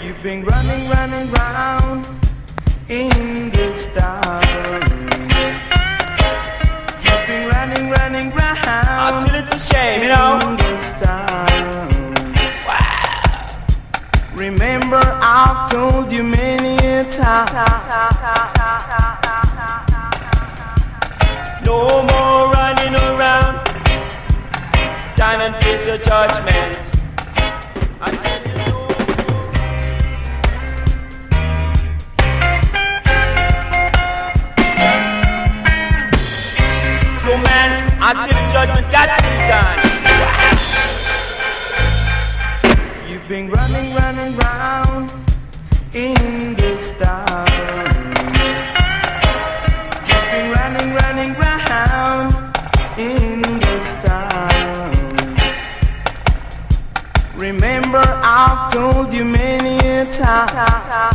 You've been running, running round in this town. You've been running, running round until it's a shame, you know. in this town. Wow. Remember, I've told you many a time. No more running around. Stand and face your judgment. Until you know. So man, until the judgment got to be done. You've been running, running round in this town. You've been running, running round in this town. Remember, I've told you many a time.